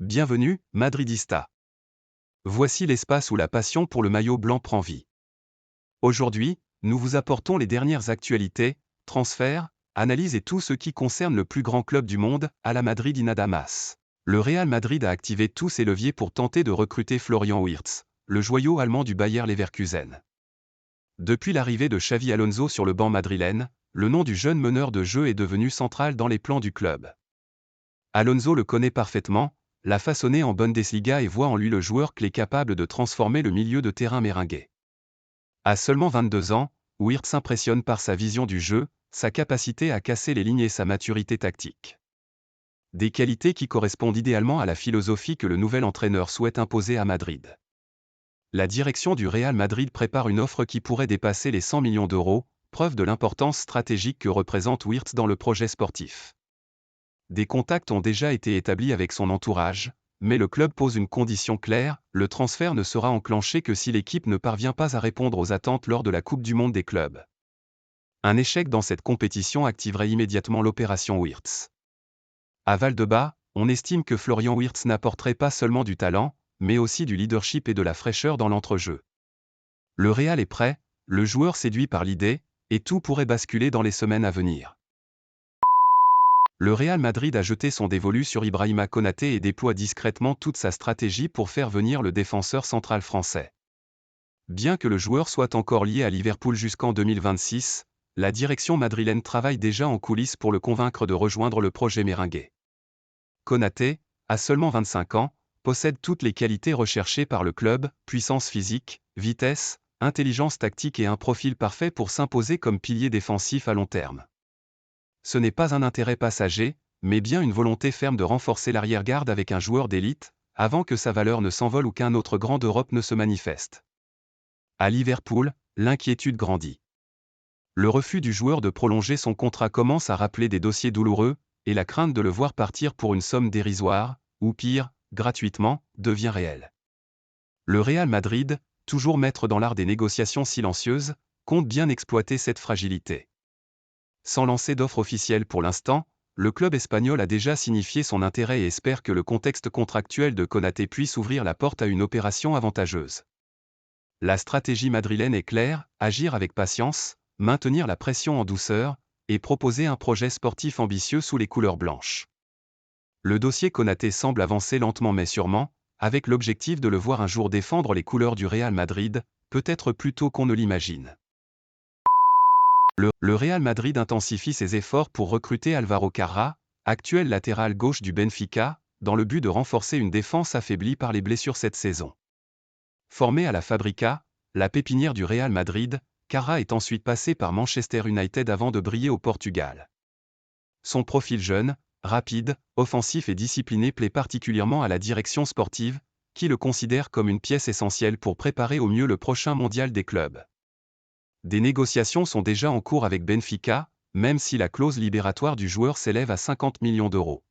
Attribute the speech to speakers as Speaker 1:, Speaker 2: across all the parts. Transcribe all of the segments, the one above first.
Speaker 1: Bienvenue, Madridista. Voici l'espace où la passion pour le maillot blanc prend vie. Aujourd'hui, nous vous apportons les dernières actualités, transferts, analyses et tout ce qui concerne le plus grand club du monde, à la Madrid Inadamas. Le Real Madrid a activé tous ses leviers pour tenter de recruter Florian Wirtz, le joyau allemand du Bayer Leverkusen. Depuis l'arrivée de Xavi Alonso sur le banc madrilène, le nom du jeune meneur de jeu est devenu central dans les plans du club. Alonso le connaît parfaitement, l'a façonné en Bundesliga et voit en lui le joueur clé capable de transformer le milieu de terrain méringuais. À seulement 22 ans, Wirtz impressionne par sa vision du jeu, sa capacité à casser les lignes et sa maturité tactique. Des qualités qui correspondent idéalement à la philosophie que le nouvel entraîneur souhaite imposer à Madrid. La direction du Real Madrid prépare une offre qui pourrait dépasser les 100 millions d'euros, preuve de l'importance stratégique que représente Wirtz dans le projet sportif. Des contacts ont déjà été établis avec son entourage, mais le club pose une condition claire, le transfert ne sera enclenché que si l'équipe ne parvient pas à répondre aux attentes lors de la Coupe du Monde des clubs. Un échec dans cette compétition activerait immédiatement l'opération Wirtz. À Valdebebas, on estime que Florian Wirtz n'apporterait pas seulement du talent, mais aussi du leadership et de la fraîcheur dans l'entrejeu. Le Real est prêt, le joueur séduit par l'idée, et tout pourrait basculer dans les semaines à venir. Le Real Madrid a jeté son dévolu sur Ibrahima Konaté et déploie discrètement toute sa stratégie pour faire venir le défenseur central français. Bien que le joueur soit encore lié à Liverpool jusqu'en 2026, la direction madrilène travaille déjà en coulisses pour le convaincre de rejoindre le projet méringuais. Konaté, à seulement 25 ans, possède toutes les qualités recherchées par le club, puissance physique, vitesse, intelligence tactique et un profil parfait pour s'imposer comme pilier défensif à long terme. Ce n'est pas un intérêt passager, mais bien une volonté ferme de renforcer l'arrière-garde avec un joueur d'élite, avant que sa valeur ne s'envole ou qu'un autre grand d'Europe ne se manifeste. À Liverpool, l'inquiétude grandit. Le refus du joueur de prolonger son contrat commence à rappeler des dossiers douloureux, et la crainte de le voir partir pour une somme dérisoire, ou pire, gratuitement, devient réelle. Le Real Madrid, toujours maître dans l'art des négociations silencieuses, compte bien exploiter cette fragilité. Sans lancer d'offre officielle pour l'instant, le club espagnol a déjà signifié son intérêt et espère que le contexte contractuel de Konaté puisse ouvrir la porte à une opération avantageuse. La stratégie madrilène est claire, agir avec patience, maintenir la pression en douceur, et proposer un projet sportif ambitieux sous les couleurs blanches. Le dossier Konaté semble avancer lentement mais sûrement, avec l'objectif de le voir un jour défendre les couleurs du Real Madrid, peut-être plus tôt qu'on ne l'imagine. Le Real Madrid intensifie ses efforts pour recruter Álvaro Carrá, actuel latéral gauche du Benfica, dans le but de renforcer une défense affaiblie par les blessures cette saison. Formé à la Fabrica, la pépinière du Real Madrid, Carrá est ensuite passé par Manchester United avant de briller au Portugal. Son profil jeune, rapide, offensif et discipliné plaît particulièrement à la direction sportive, qui le considère comme une pièce essentielle pour préparer au mieux le prochain mondial des clubs. Des négociations sont déjà en cours avec Benfica, même si la clause libératoire du joueur s'élève à 50 millions d'euros.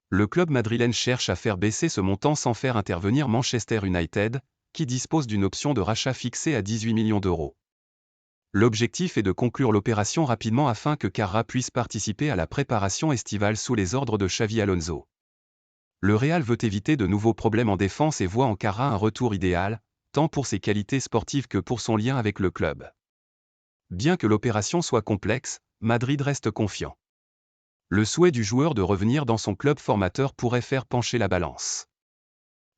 Speaker 1: Le club madrilène cherche à faire baisser ce montant sans faire intervenir Manchester United, qui dispose d'une option de rachat fixée à 18 millions d'euros. L'objectif est de conclure l'opération rapidement afin que Carrá puisse participer à la préparation estivale sous les ordres de Xavi Alonso. Le Real veut éviter de nouveaux problèmes en défense et voit en Carrá un retour idéal, tant pour ses qualités sportives que pour son lien avec le club. Bien que l'opération soit complexe, Madrid reste confiant. Le souhait du joueur de revenir dans son club formateur pourrait faire pencher la balance.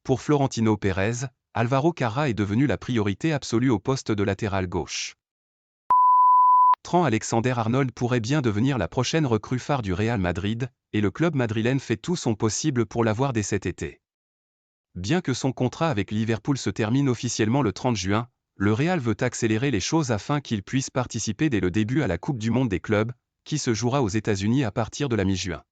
Speaker 1: Pour Florentino Pérez, Álvaro Carrá est devenu la priorité absolue au poste de latéral gauche. Trent Alexander-Arnold pourrait bien devenir la prochaine recrue phare du Real Madrid, et le club madrilène fait tout son possible pour l'avoir dès cet été. Bien que son contrat avec Liverpool se termine officiellement le 30 juin, le Real veut accélérer les choses afin qu'il puisse participer dès le début à la Coupe du Monde des clubs, qui se jouera aux États-Unis à partir de la mi-juin.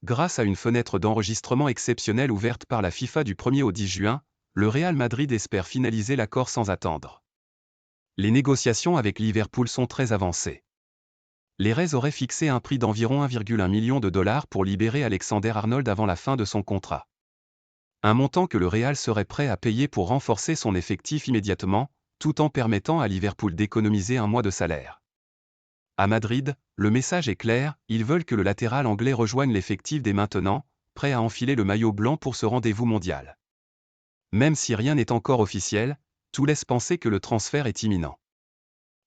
Speaker 1: Grâce à une fenêtre d'enregistrement exceptionnelle ouverte par la FIFA du 1er au 10 juin, le Real Madrid espère finaliser l'accord sans attendre. Les négociations avec Liverpool sont très avancées. Les Reds auraient fixé un prix d'environ 1,1 million de dollars pour libérer Alexander-Arnold avant la fin de son contrat. Un montant que le Real serait prêt à payer pour renforcer son effectif immédiatement, tout en permettant à Liverpool d'économiser un mois de salaire. À Madrid, le message est clair, ils veulent que le latéral anglais rejoigne l'effectif dès maintenant, prêt à enfiler le maillot blanc pour ce rendez-vous mondial. Même si rien n'est encore officiel, tout laisse penser que le transfert est imminent.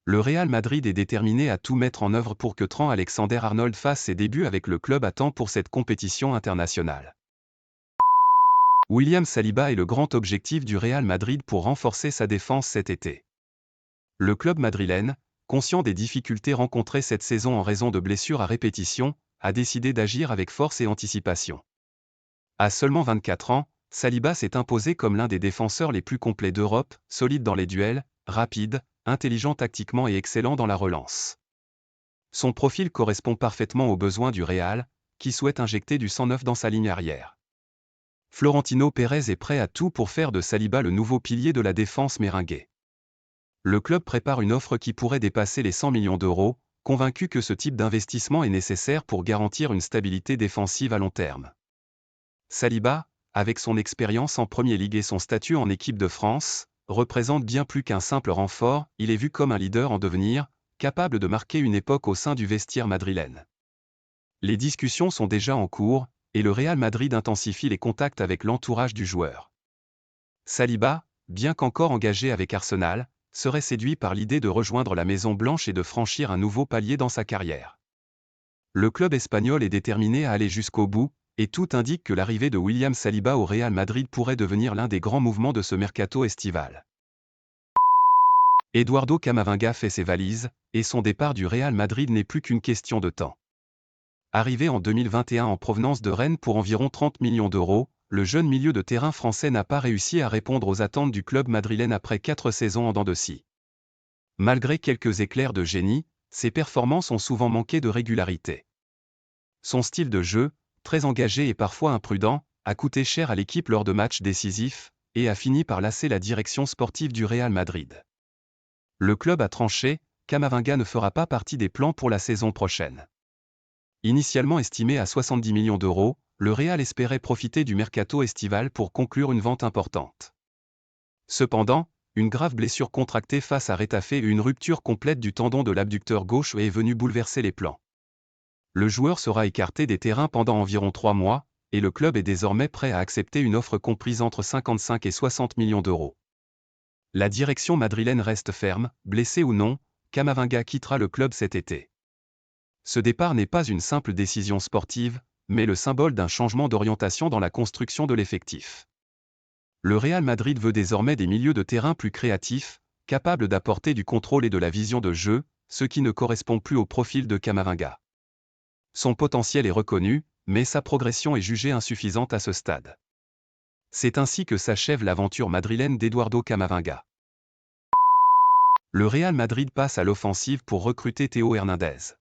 Speaker 1: Le Real Madrid est déterminé à tout mettre en œuvre pour que Trent Alexander-Arnold fasse ses débuts avec le club à temps pour cette compétition internationale. William Saliba est le grand objectif du Real Madrid pour renforcer sa défense cet été. Le club madrilène, conscient des difficultés rencontrées cette saison en raison de blessures à répétition, a décidé d'agir avec force et anticipation. À seulement 24 ans, Saliba s'est imposé comme l'un des défenseurs les plus complets d'Europe, solide dans les duels, rapide, intelligent tactiquement et excellent dans la relance. Son profil correspond parfaitement aux besoins du Real, qui souhaite injecter du sang neuf dans sa ligne arrière. Florentino Pérez est prêt à tout pour faire de Saliba le nouveau pilier de la défense merengue. Le club prépare une offre qui pourrait dépasser les 100 millions d'euros, convaincu que ce type d'investissement est nécessaire pour garantir une stabilité défensive à long terme. Saliba, avec son expérience en Premier League et son statut en équipe de France, représente bien plus qu'un simple renfort, il est vu comme un leader en devenir, capable de marquer une époque au sein du vestiaire madrilène. Les discussions sont déjà en cours, et le Real Madrid intensifie les contacts avec l'entourage du joueur. Saliba, bien qu'encore engagé avec Arsenal, serait séduit par l'idée de rejoindre la Maison Blanche et de franchir un nouveau palier dans sa carrière. Le club espagnol est déterminé à aller jusqu'au bout, et tout indique que l'arrivée de William Saliba au Real Madrid pourrait devenir l'un des grands mouvements de ce mercato estival. Eduardo Camavinga fait ses valises, et son départ du Real Madrid n'est plus qu'une question de temps. Arrivé en 2021 en provenance de Rennes pour environ 30 millions d'euros, le jeune milieu de terrain français n'a pas réussi à répondre aux attentes du club madrilène après 4 saisons en dents de scie. Malgré quelques éclairs de génie, ses performances ont souvent manqué de régularité. Son style de jeu, très engagé et parfois imprudent, a coûté cher à l'équipe lors de matchs décisifs, et a fini par lasser la direction sportive du Real Madrid. Le club a tranché, Camavinga ne fera pas partie des plans pour la saison prochaine. Initialement estimé à 70 millions d'euros, le Real espérait profiter du mercato estival pour conclure une vente importante. Cependant, une grave blessure contractée face à Retafe et une rupture complète du tendon de l'abducteur gauche est venue bouleverser les plans. Le joueur sera écarté des terrains pendant environ 3 mois, et le club est désormais prêt à accepter une offre comprise entre 55 et 60 millions d'euros. La direction madrilène reste ferme, blessé ou non, Camavinga quittera le club cet été. Ce départ n'est pas une simple décision sportive, mais le symbole d'un changement d'orientation dans la construction de l'effectif. Le Real Madrid veut désormais des milieux de terrain plus créatifs, capables d'apporter du contrôle et de la vision de jeu, ce qui ne correspond plus au profil de Camavinga. Son potentiel est reconnu, mais sa progression est jugée insuffisante à ce stade. C'est ainsi que s'achève l'aventure madrilène d'Eduardo Camavinga. Le Real Madrid passe à l'offensive pour recruter Théo Hernandez.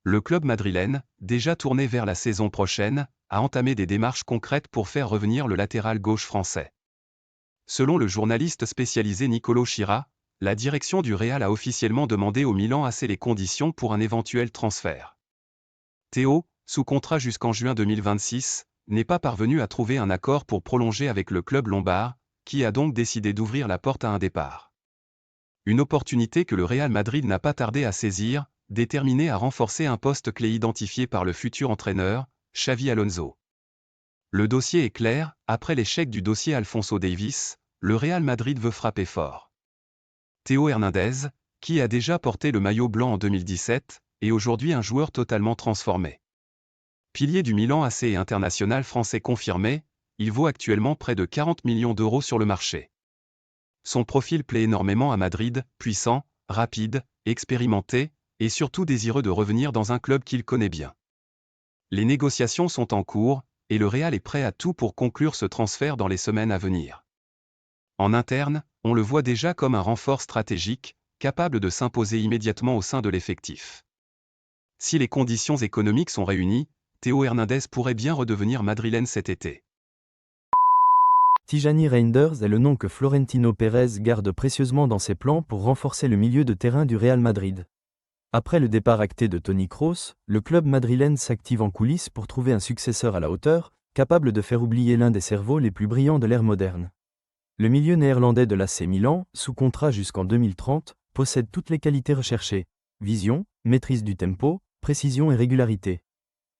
Speaker 1: Le club madrilène, déjà tourné vers la saison prochaine, a entamé des démarches concrètes pour faire revenir le latéral gauche français. Selon le journaliste spécialisé Nicolo Schira, la direction du Real a officiellement demandé au Milan assez les conditions pour un éventuel transfert. Théo, sous contrat jusqu'en juin 2026, n'est pas parvenu à trouver un accord pour prolonger avec le club lombard, qui a donc décidé d'ouvrir la porte à un départ. Une opportunité que le Real Madrid n'a pas tardé à saisir, déterminé à renforcer un poste clé identifié par le futur entraîneur, Xavi Alonso. Le dossier est clair, après l'échec du dossier Alphonso Davies, le Real Madrid veut frapper fort. Théo Hernandez, qui a déjà porté le maillot blanc en 2017, est aujourd'hui un joueur totalement transformé. Pilier du Milan AC et international français confirmé, il vaut actuellement près de 40 millions d'euros sur le marché. Son profil plaît énormément à Madrid, puissant, rapide, expérimenté, et surtout désireux de revenir dans un club qu'il connaît bien. Les négociations sont en cours, et le Real est prêt à tout pour conclure ce transfert dans les semaines à venir. En interne, on le voit déjà comme un renfort stratégique, capable de s'imposer immédiatement au sein de l'effectif. Si les conditions économiques sont réunies, Théo Hernandez pourrait bien redevenir madrilène cet été.
Speaker 2: Tijani Reinders est le nom que Florentino Pérez garde précieusement dans ses plans pour renforcer le milieu de terrain du Real Madrid. Après le départ acté de Toni Kroos, le club madrilène s'active en coulisses pour trouver un successeur à la hauteur, capable de faire oublier l'un des cerveaux les plus brillants de l'ère moderne. Le milieu néerlandais de l'AC Milan, sous contrat jusqu'en 2030, possède toutes les qualités recherchées: vision, maîtrise du tempo, précision et régularité.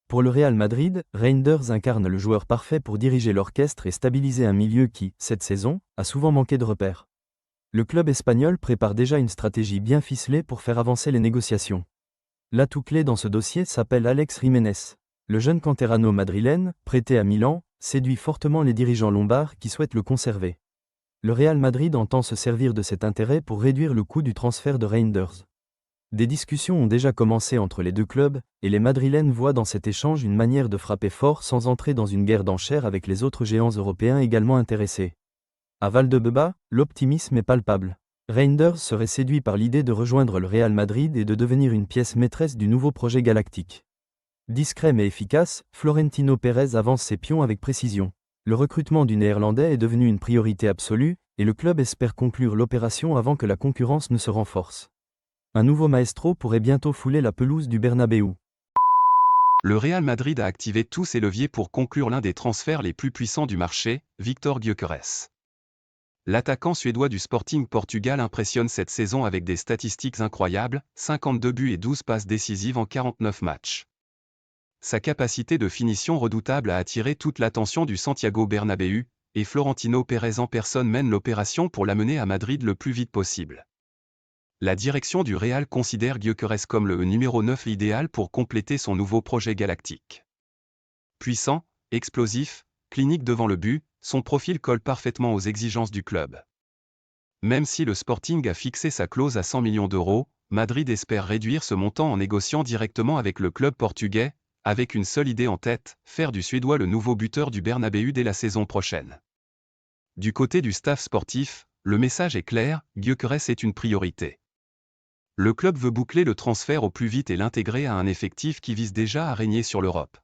Speaker 2: Pour le Real Madrid, Reinders incarne le joueur parfait pour diriger l'orchestre et stabiliser un milieu qui, cette saison, a souvent manqué de repères. Le club espagnol prépare déjà une stratégie bien ficelée pour faire avancer les négociations. L'atout clé dans ce dossier s'appelle Alex Jiménez. Le jeune canterano madrilène, prêté à Milan, séduit fortement les dirigeants lombards qui souhaitent le conserver. Le Real Madrid entend se servir de cet intérêt pour réduire le coût du transfert de Reinders. Des discussions ont déjà commencé entre les deux clubs, et les Madrilènes voient dans cet échange une manière de frapper fort sans entrer dans une guerre d'enchères avec les autres géants européens également intéressés. À Valdebeba, l'optimisme est palpable. Reinders serait séduit par l'idée de rejoindre le Real Madrid et de devenir une pièce maîtresse du nouveau projet galactique. Discret mais efficace, Florentino Pérez avance ses pions avec précision. Le recrutement du Néerlandais est devenu une priorité absolue, et le club espère conclure l'opération avant que la concurrence ne se renforce. Un nouveau maestro pourrait bientôt fouler la pelouse du Bernabéu.
Speaker 1: Le Real Madrid a activé tous ses leviers pour conclure l'un des transferts les plus puissants du marché, Víctor Gyökeres. L'attaquant suédois du Sporting Portugal impressionne cette saison avec des statistiques incroyables, 52 buts et 12 passes décisives en 49 matchs. Sa capacité de finition redoutable a attiré toute l'attention du Santiago Bernabéu, et Florentino Pérez en personne mène l'opération pour l'amener à Madrid le plus vite possible. La direction du Real considère Gyökeres comme le numéro 9 idéal pour compléter son nouveau projet galactique. Puissant, explosif, clinique devant le but, son profil colle parfaitement aux exigences du club. Même si le Sporting a fixé sa clause à 100 millions d'euros, Madrid espère réduire ce montant en négociant directement avec le club portugais, avec une seule idée en tête, faire du Suédois le nouveau buteur du Bernabéu dès la saison prochaine. Du côté du staff sportif, le message est clair, Gyökeres est une priorité. Le club veut boucler le transfert au plus vite et l'intégrer à un effectif qui vise déjà à régner sur l'Europe.